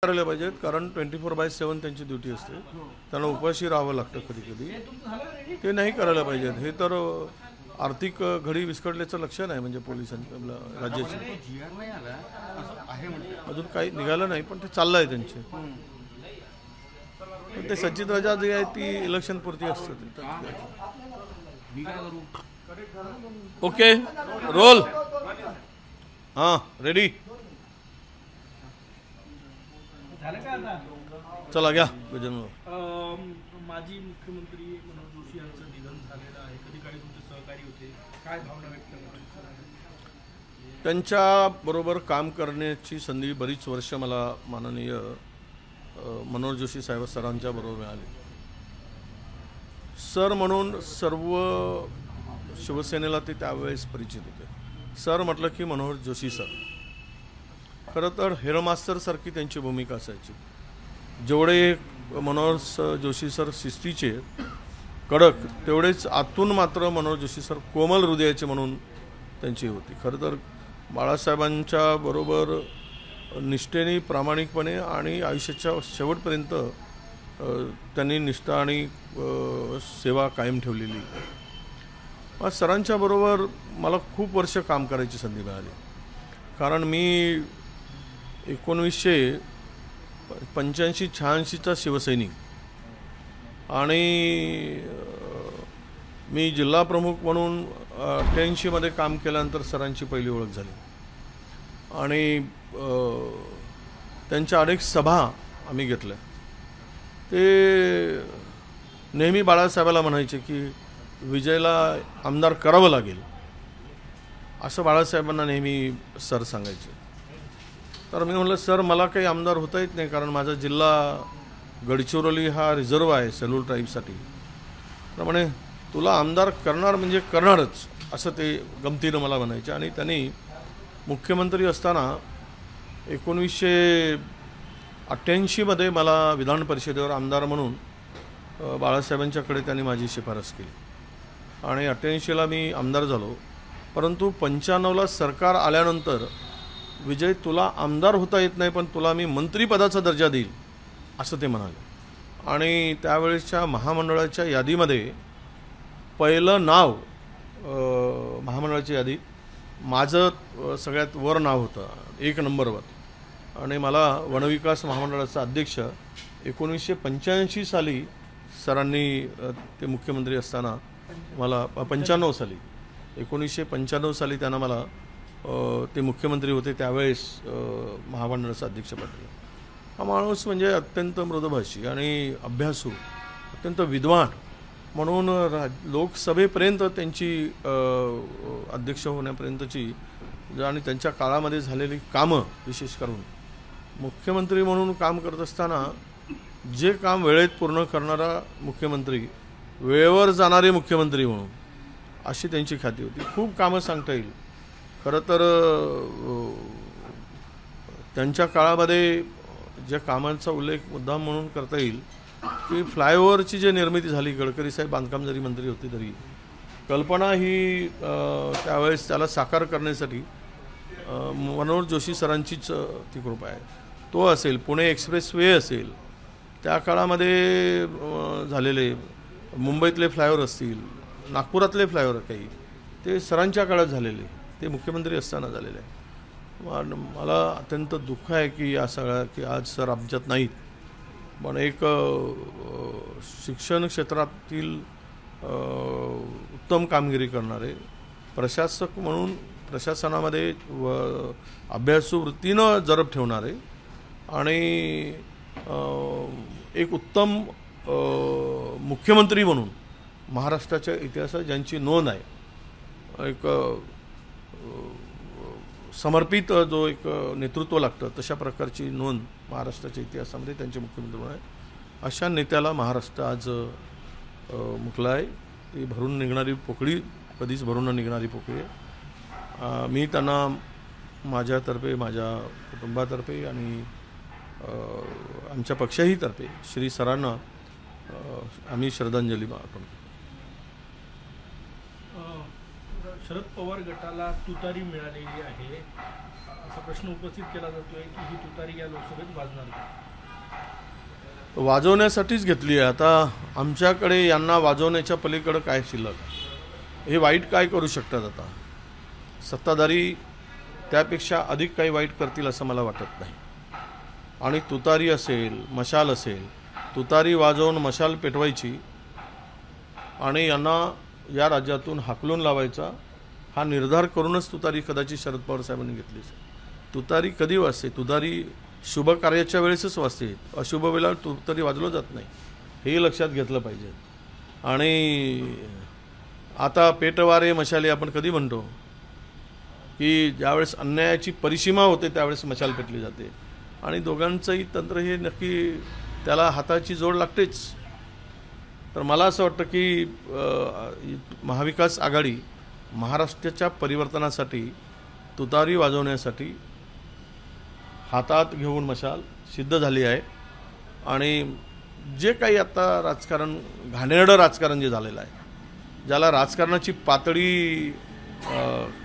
करायला पाहिजेत कारण 24/7 त्यांची ड्युटी असते. त्यांना उपाशी राहावं लागतं कधी कधी. ते नाही करायला पाहिजेत. हे तर आर्थिक घडी विस्कटल्याचं लक्षण आहे म्हणजे पोलिसांच्या राज्याची. अजून काही निघालं नाही पण ते चाललं आहे त्यांचे. पण ते सज्जित राजा जे आहे ती इलेक्शन पुरती असतं. Okay roll. हां रेडी. चला घ्या. माजी मुख्यमंत्री मनोहर जोशी यांचं निधन झालेलं आहे. कधी काळी तुमचे सहकारी होते, काय भावना व्यक्त करतात? त्यांच्या बरोबर काम करण्याची संधी बरीच वर्ष मला माननीय मनोहर जोशी साहेब सरांच्या बरोबर मिळाली. सर म्हणून सर्व शिवसेनेला ते त्यावेळेस परिचित होते. सर म्हटलं की मनोहर जोशी सर. खरं तर हेडमास्टर सारखी त्यांची भूमिका असायची. जेवढे मनोहर जोशी सर शिस्तीचे कडक तेवढेच आतून मात्र मनोहर जोशी सर कोमल हृदयाचे म्हणून त्यांची होती. खरं तर बाळासाहेबांच्या बरोबर निष्ठेने प्रामाणिकपणे आणि आयुष्याच्या शेवटपर्यंत त्यांनी निष्ठा आणि सेवा कायम ठेवलेली. सरांच्या बरोबर मला खूप वर्ष काम करायची संधी मिळाली. कारण मी 1985-86चा शिवसैनिक आणि मी जिल्हा प्रमुख म्हणून 88मध्ये काम केल्यानंतर सरांची पहिली ओळख झाली. आणि त्यांच्या अनेक सभा आम्ही घेतल्या. ते नेहमी बाळासाहेबाला म्हणायचे की विजयला आमदार करावं लागेल असं बाळासाहेबांना नेहमी सर सांगायचे. तर मी म्हटलं सर मला काही आमदार होता येत नाही कारण माझा जिल्हा गडचिरोली हा रिझर्व आहे शेड्यूल ट्राईबसाठी. तर म्हणे तुला आमदार करणार म्हणजे करणारच असं ते गमतीनं मला म्हणायचे. आणि त्यांनी मुख्यमंत्री असताना 1988मध्ये मला विधान परिषदेवर आमदार म्हणून बाळासाहेबांच्याकडे त्यांनी माझी शिफारस केली आणि 88ला मी आमदार झालो. परंतु 95ला सरकार आल्यानंतर विजय तुला आमदार होता येत नाही पण तुला मी मंत्रिपदाचा दर्जा देईल असं ते म्हणाले. आणि त्यावेळेसच्या महामंडळाच्या यादीमध्ये पहिलं नाव महामंडळाच्या यादीत माझं सगळ्यात वर नाव होतं 1 नंबरवर. आणि मला वनविकास महामंडळाचा अध्यक्ष 1985 साली सरांनी ते मुख्यमंत्री असताना मला 1995 साली त्यांना मला ते मुख्यमंत्री होते त्यावेळेस महामंडळाचा अध्यक्ष पाठवलं. हा माणूस म्हणजे अत्यंत मृदुभाषी आणि अभ्यासू अत्यंत विद्वान म्हणून लोकसभेपर्यंत त्यांची अध्यक्ष होण्यापर्यंतची आणि त्यांच्या काळामध्ये झालेली कामं विशेष करून मुख्यमंत्री म्हणून काम करत असताना जे काम वेळेत पूर्ण करणारा मुख्यमंत्री वेळेवर जाणारे मुख्यमंत्री म्हणून अशी त्यांची ख्याती होती. खूप कामं सांगता येईल. खरं तर त्यांच्या काळामध्ये ज्या कामांचा उल्लेख मुद्दाम म्हणून करता येईल की फ्लायओव्हरची जी निर्मिती झाली गडकरी साहेब बांधकाम जरी मंत्री होते तरी कल्पना ही त्यावेळेस त्याला साकार करण्यासाठी मनोहर जोशी सरांचीच ती कृपा आहे. तो असेल पुणे एक्सप्रेस वे असेल त्या काळामध्ये झालेले मुंबईतले फ्लायओव्हर असतील नागपुरातले फ्लायओव्हर काही ते सरांच्या काळात झालेले ते मुख्यमंत्री असताना झालेले आहे. मला अत्यंत दुःख आहे की या सगळ्या की आज सर आमच्यात नाहीत. पण एक शिक्षण क्षेत्रातील उत्तम कामगिरी करणारे प्रशासक म्हणून प्रशासनामध्ये अभ्यासू वृत्तीनं जरब ठेवणारे आणि एक उत्तम मुख्यमंत्री म्हणून महाराष्ट्राच्या इतिहासात ज्यांची नोंद आहे. एक समर्पित जो एक नेतृत्व लागतं तशा प्रकारची नोंद महाराष्ट्राच्या इतिहासामध्ये त्यांचे मुख्यमंत्री म्हणून आहे. अशा नेत्याला महाराष्ट्र आज मुकला आहे. ती भरून निघणारी पोकळी कधीच भरून न निघणारी पोकळी आहे. मी त्यांना माझ्यातर्फे माझ्या कुटुंबातर्फे आणि आमच्या पक्षाही तर्फे श्री सरांना आम्ही श्रद्धांजली अर्पण करतो. शरद पवार गटाला तुतारी मिळालेली आहे असा प्रश्न उपस्थित केला जातोय की ही तुतारी या लोकसभेत वाजणार का? वाजवण्यासाठीच घेतली आहे. आता आमच्याकडे यांना वाजवण्याच्या पलीकडे काय शिल्लक, हे वाईट काय करू शकतात? आता सत्ताधारी त्यापेक्षा अधिक काही वाईट करतील असं मला वाटत नाही. आणि तुतारी असेल, मशाल असेल, तुतारी वाजवून मशाल पेटवायची आणि यांना या राज्यातून हाकलून लावायचा हा निर्धार करूनच तुतारी कदाचित शरद पवार साहेबांनी घेतली. तुतारी कधी वाजते? तुतारी शुभ कार्याच्या वेळेसच वाजते, अशुभ वेळेला तुतारी वाजवलं जात नाही, हे लक्षात घेतलं पाहिजे. आणि आता पेटवारे मशाले आपण कधी म्हणतो की ज्यावेळेस अन्यायाची परिसीमा होते त्यावेळेस मशाल पेटली जाते. आणि दोघांचंही तंत्र हे नक्की त्याला हाताची जोड लागतेच. तर मला असं वाटतं की महाविकास आघाडी महाराष्ट्राच्या परिवर्तनासाठी तुतारी वाजवण्यासाठी हातात घेऊन मशाल सिद्ध झाली आहे. आणि जे काही आता राजकारण, घाणेरडं राजकारण जे झालेलं आहे, ज्याला राजकारणाची पातळी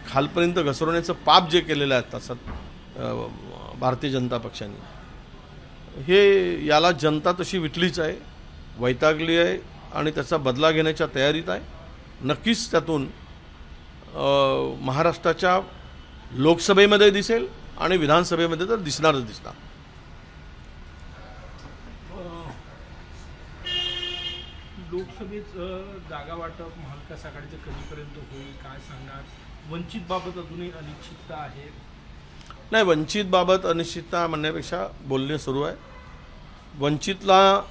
खालपर्यंत घसरवण्याचं पाप जे केलेलं आहे तसं भारतीय जनता पक्षाने, हे याला जनता तशी विटलीच आहे, वैतागली आहे आणि त्याचा बदला घेण्याच्या तयारीत आहे. नक्कीच त्यातून महाराष्ट्राच्या लोकसभेमध्ये दिसेल आणि विधानसभेमध्ये तर दिसणारच दिसणार. लोकसभेत जागा वाटप महाविकास आघाडीचं कधीपर्यंत होईल काय सांगणार? वंचित बाबत अजूनही अनिश्चितता आहे. नाही, वंचित बाबत अनिश्चितता म्हणण्यापेक्षा बोलणे सुरू आहे. वंचितला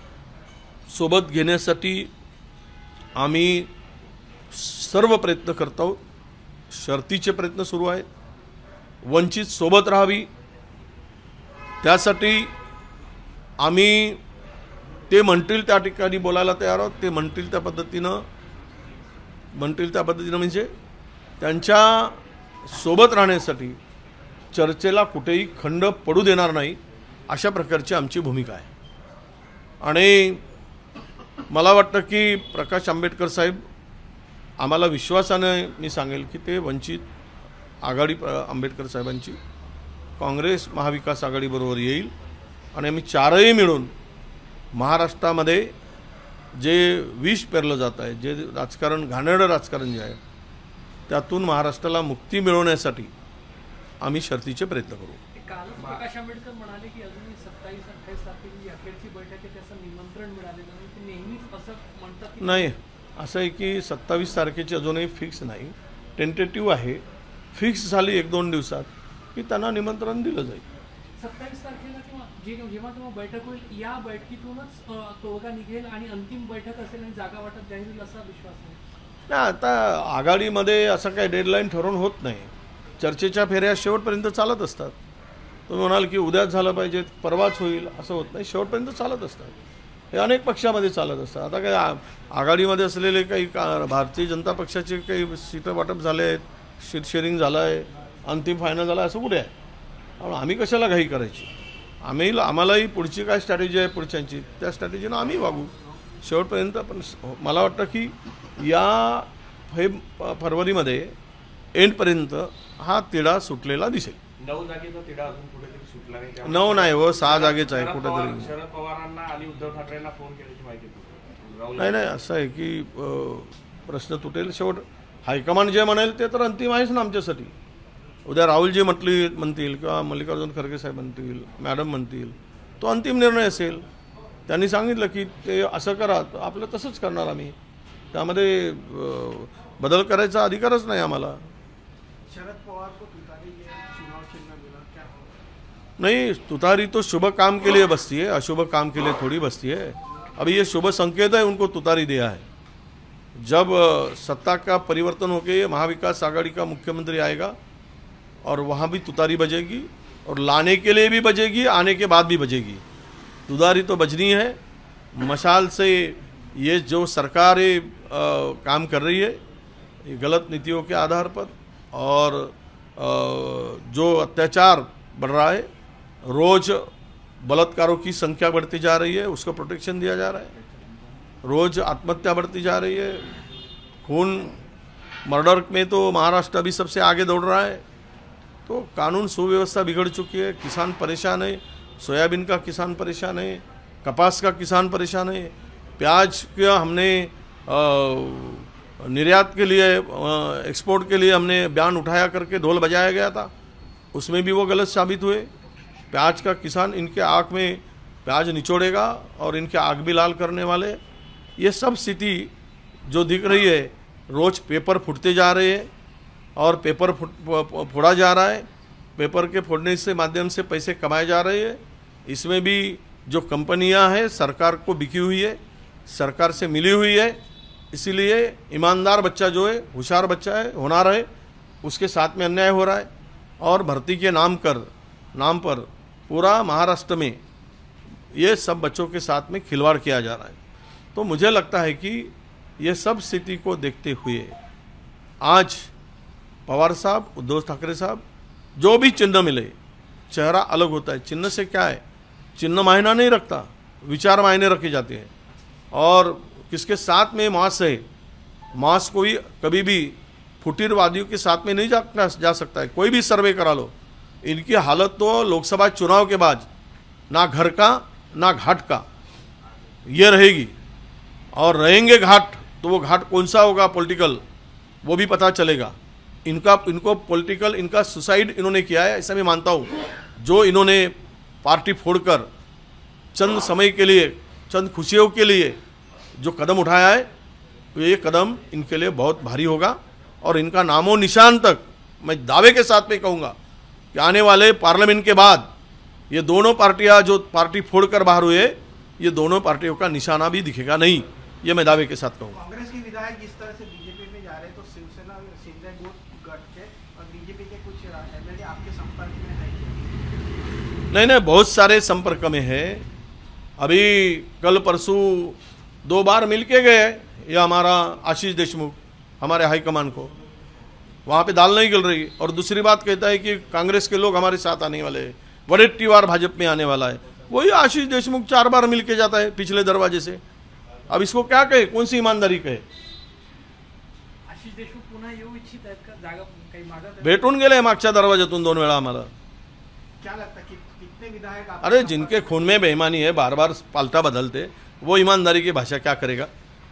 सोबत घेण्यासाठी आम्ही सर्व प्रयत्न करत आहोत. शर्तीचे प्रयत्न सुरू आहेत. वंचित सोबत राहावी त्यासाठी आम्ही ते म्हणतील त्या ठिकाणी बोलायला तयार आहोत. ते म्हणतील त्या पद्धतीनं म्हणजे त्यांच्या सोबत राहण्यासाठी चर्चेला कुठेही खंड पडू देणार नाही, अशा प्रकारची आमची भूमिका आहे. आणि मला वाटतं की प्रकाश आंबेडकर साहेब, आम्हाला विश्वासाने मी सांगेल की ते वंचित आघाडी आंबेडकर साहेबांची काँग्रेस महाविकास आघाडीबरोबर येईल आणि आम्ही चारही मिळून महाराष्ट्रामध्ये जे विष पेरलं जात आहे, जे राजकारण, घाणेरडं राजकारण जे आहे, त्यातून महाराष्ट्राला मुक्ती मिळवण्यासाठी आम्ही शर्तीचे प्रयत्न करू. कालच प्रकाश आंबेडकर म्हणाले की अजूनही 27-28 तारखेची अखेरची बैठक आहे, त्याचं निमंत्रण मिळालेलं नाही. ते नेहमीच असं म्हणतात की नाही, असं आहे की 27 तारखेची अजूनही फिक्स नाही, टेंटेटिव्ह आहे. फिक्स झाली 1-2 दिवसात की त्यांना निमंत्रण दिलं जाईल. 27 तारखेला किंवा जेव्हा बैठक होईल या बैठकीतूनच तोडगा निघेल आणि अंतिम बैठक असेल आणि जागा वाटप जाहीर होईल असा विश्वास नाही. नाही, आता आघाडीमध्ये असं काही डेडलाईन ठरवून होत नाही. चर्चेच्या फेऱ्या शेवटपर्यंत चालत असतात. तुम्ही म्हणाल की उद्याच झालं पाहिजे, परवाच होईल, असं होत नाही. शेवटपर्यंत चालत असतात. हे अनेक पक्षामध्ये चालत असतात. आता काही आघाडीमध्ये असलेले काही भारतीय जनता पक्षाचे काही सीटं वाटप झाले आहेत, सीट शेअरिंग झालं आहे, अंतिम फायनल झालं, असं कुठे आहे? आणि आम्ही कशाला घाई करायची? आम्हालाही पुढची काय स्ट्रॅटेजी आहे पुढच्यांची, त्या स्ट्रॅटेजीनं आम्ही वागू शेवटपर्यंत. पण मला वाटतं की या फरवरीमध्ये एंडपर्यंत हा तिढा सुटलेला दिसेल. 9 जागेचा तिढा अजून कुठेतरी सुटला नाही. 9 नाही हो, 6 जागेच आहे कुठेतरी. शरद पवारांना आणि उद्धव ठाकरेंना फोन केल्याची माहिती नाही, असं आहे की प्रश्न तुटेल. शेवट हायकमांड जे म्हणेल ते तर अंतिम आहेच ना आमच्यासाठी. उद्या राहुलजी म्हणतील किंवा मल्लिकार्जुन खरगे साहेब म्हणतील, मॅडम म्हणतील, तो अंतिम निर्णय असेल. त्यांनी सांगितलं की ते असं करा, आपलं तसंच करणार आम्ही. त्यामध्ये बदल करायचा अधिकारच नाही आम्हाला. शरद पवार को तुतारी चुनाव चिन्ह मिला क्या? नहीं, तुतारी तो शुभ काम के लिए बसती है, अशुभ काम के लिए थोड़ी बसती है. अभी ये शुभ संकेत है, उनको तुतारी दिया है. जब सत्ता का परिवर्तन होकर महाविकास आघाड़ी का मुख्यमंत्री आएगा और वहाँ भी तुतारी बजेगी, और लाने के लिए भी बजेगी, आने के बाद भी बजेगी. तुतारी तो बजनी है. मशाल से ये जो सरकार काम कर रही है, ये गलत नीतियों के आधार पर, और जो अत्याचार बढ़ रहा है, रोज़ बलात्कारों की संख्या बढ़ती जा रही है, उसको प्रोटेक्शन दिया जा रहा है. रोज़ आत्महत्या बढ़ती जा रही है, खून मर्डर में तो महाराष्ट्र अभी सबसे आगे दौड़ रहा है। तो कानून सुव्यवस्था बिगड़ चुकी है, किसान परेशान है, सोयाबीन का किसान परेशान है, कपास का किसान परेशान है, प्याज का हमने निर्यात के लिए एक्सपोर्ट के लिए हमने बयान उठाया करके ढोल बजाया गया था, उसमें भी वो गलत साबित हुए। प्याज का किसान, इनके आँख में प्याज निचोड़ेगा और इनके आँख भी लाल करने वाले, ये सब स्थिति जो दिख रही है। रोज़ पेपर फूटते जा रहे हैं और पेपर फोड़ा जा रहा है, पेपर के फोड़ने से माध्यम से पैसे कमाए जा रहे हैं। इसमें भी जो कंपनियां हैं सरकार को बिकी हुई है, सरकार से मिली हुई है, इसीलिए ईमानदार बच्चा जो है, होशियार बच्चा है, होनहार है, उसके साथ में अन्याय हो रहा है। और भर्ती के नाम पर पूरा महाराष्ट्र में ये सब बच्चों के साथ में खिलवाड़ किया जा रहा है। तो मुझे लगता है कि ये सब स्थिति को देखते हुए आज पवार साहब, उद्धव ठाकरे साहब, जो भी चिन्ह मिले, चेहरा अलग होता है। चिन्ह से क्या है, चिन्ह मायना नहीं रखता, विचार मायने रखे जाते हैं। और किसके साथ में मास है, मास कोई कभी भी फुटीरवादियों के साथ में नहीं जा सकता है। कोई भी सर्वे करा लो, इनकी हालत तो लोकसभा चुनाव के बाद ना घर का ना घाट का ये रहेगी। और रहेंगे घाट तो वो घाट कौन सा होगा पॉलिटिकल, वो भी पता चलेगा। इनको पॉलिटिकल, इनका सुसाइड इन्होंने किया है, ऐसा मैं मानता हूँ। जो इन्होंने पार्टी फोड़कर चंद समय के लिए, चंद खुशियों के लिए जो कदम उठाया है, तो ये कदम इनके लिए बहुत भारी होगा। और इनका नामो निशान तक मैं दावे के साथ में कहूँगा कि आने वाले पार्लियामेंट के बाद ये दोनों पार्टियां जो पार्टी फोड़कर बाहर हुए, ये दोनों पार्टियों का निशाना भी दिखेगा नहीं, ये मैं दावे के साथ कहूँगा। कांग्रेस के विधायक जिस तरह से बीजेपी में जा रहे हैं, तो शिवसेना शिंदे गठ के और बीजेपी के कुछ एमएलए आपके संपर्क में है? नहीं, बहुत सारे संपर्क में है। अभी कल परसों 2 बार मिल के गए ये हमारा आशीष देशमुख, हमारे हाईकमान को, वहाँ पे दाल नहीं गल रही। और दूसरी बात कहता है कि कांग्रेस के लोग हमारे साथ आने वाले हैं, वडेट्टीवार भाजपा में आने वाला है। वही आशीष देशमुख 4 बार मिल के जाता है पिछले दरवाजे से। अब इसको क्या कहे, कौन सी ईमानदारी कहे? आशिष देशमुख पुन्हा येऊ इच्छित आहेत का? जागा काही मागत आहेत? भेटून गेले मागच्या दरवाज्यातून 2 वेळा आम्हाला। क्या लगता है कि कितने विधायक आपके अरे संपर्क जिनके खून में बेईमानी है, बार बार पाल्टा बदलते, वो ईमानदारी की भाषा क्या करेगा?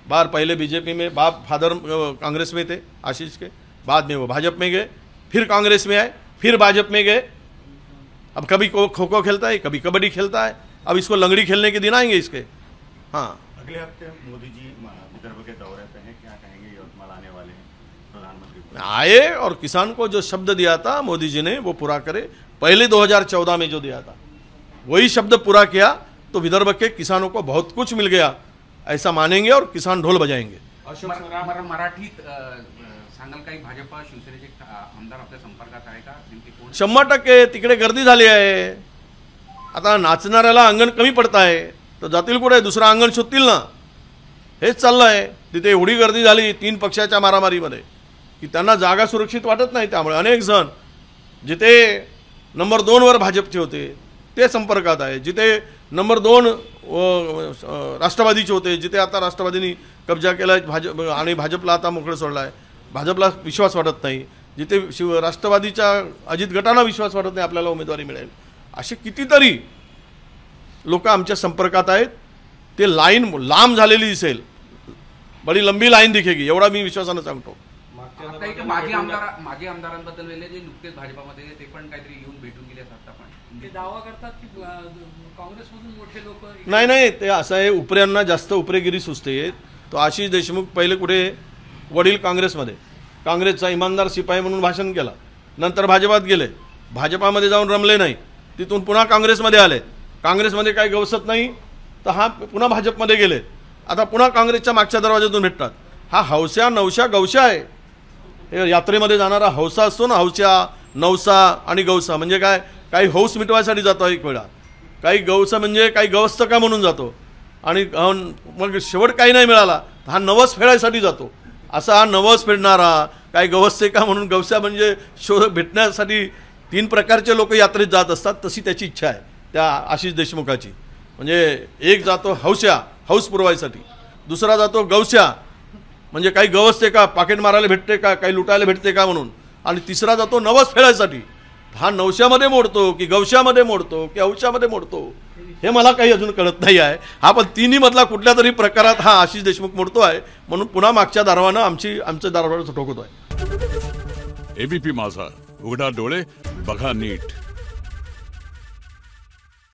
बार पहले बीजेपी में, बाप फादर कांग्रेस में थे आशीष के, बाद में वो भाजपा में गए, फिर कांग्रेस में आए, फिर भाजपा में गए। अब कभी खो खो खेलता है, कभी कबड्डी खेलता है। अब इसको लंगड़ी खेलने के दिन आएंगे इसके। हाँ, अगले हफ्ते मोदी जी विदर्भ के दौरे पे हैं, क्या कहेंगे? यवतमाल आने वाले हैं प्रधानमंत्री आए और किसान को जो शब्द दिया था मोदी जी ने वो पूरा करे। पहले 2014 में जो दिया था वही शब्द पूरा किया, तो विदर्भ के किसानों को बहुत कुछ मिल गया, ऐसा मानेंगे और किसान ढोल बजाएंगे। मराठीत सांगाल काही भाजपा शिवसेनेचे आमदार आपल्या संपर्कात आहे का? नेमके कोण? 100% तिकडे गर्दी झाली आहे। आता नाचणाऱ्याला अंगण कमी पडत आहे, तर जातील कुठे, दुसरं अंगण शोधतील ना, हेच चाललं आहे। तिथे एवढी गर्दी झाली 3 पक्षाच्या मारामारीमध्ये की त्यांना जागा सुरक्षित वाटत नाही। त्यामुळे अनेक जण जिथे नंबर 2 वर भाजपचे होते ते संपर्कात आहे, जिथे नंबर 2 राष्ट्रवादीचे होते, जिथे आता राष्ट्रवादींनी कब्जा केला भाजप आणि भाजपला आता मोकळं सोडलं आहे, भाजपला विश्वास वाटत नाही, जिथे राष्ट्रवादीच्या अजित गटांना विश्वास वाटत नाही आपल्याला उमेदवारी मिळेल, असे कितीतरी लोक आमच्या संपर्कात आहेत। ते लाईन लांब झालेली दिसेल, बडी लंबी लाईन दिखेगी, एवढा मी विश्वासाने सांगतो। आता एक मागे आमदारांबद्दल वेळेला जे नुकतेच भाजपामध्ये ते पण काहीतरी येऊन भेटून गेले असतात, पण ते दावा करतात की काँग्रेसमधून मोठे लोक नाही, ते असं आहे, उपऱ्यांना जास्त उपरेगिरी सुचते। तो आशिष देशमुख पहिले कुठे, वडील काँग्रेसमध्ये, काँग्रेसचा इमानदार शिपाई म्हणून भाषण केला, नंतर भाजपात गेले, भाजपामध्ये जाऊन रमले नाही, तिथून पुन्हा काँग्रेसमध्ये आले, काँग्रेसमध्ये काही गवसत नाही तर हा पुन्हा भाजपमध्ये गेले, आता पुन्हा काँग्रेसच्या मागच्या दरवाज्यातून भेटतात। हा हौस्या नवशा गवशा आहे। हे यात्रेमध्ये जाणारा हौसा असतो ना, हौस्या नवसा आणि गवसा म्हणजे काय, काही हौस मिटवायसाठी जातो एक वेळा, काही गवसा म्हणजे काही गवस्त का म्हणून जातो, आणि मग शेवट काही नाही मिळाला हा नवस फेडायसाठी जातो। असा हा नवस फेडणारा, काही गवस्ते का म्हणून, गवसा म्हणजे शोध भेटण्यासाठी 3 प्रकारचे लोक यात्रेत जात असतात, तशी त्याची इच्छा आहे त्या आशिष देशमुखाची। म्हणजे एक जातो हौस्या, हौस पुरवायसाठी, दुसरा जातो गवस्या, म्हणजे काही गवसते का, पाकिट मारायला भेटते का, काही लुटायला भेटते का म्हणून. आणि तिसरा जातो नवस फेडायसाठी. हा नवश्यामध्ये मोडतो की गवशामध्ये मोडतो की औशामध्ये मोडतो हे मला काही अजून कळत नाही आहे. हा पण तिन्ही मधला कुठल्या तरी प्रकारात हा आशिष देशमुख मोडतो आहे, म्हणून पुन्हा मागच्या दारवानं आमचं दारवानं ठोकवतो आहे. एबीपी माझा, उघडा डोळे बघा नीट.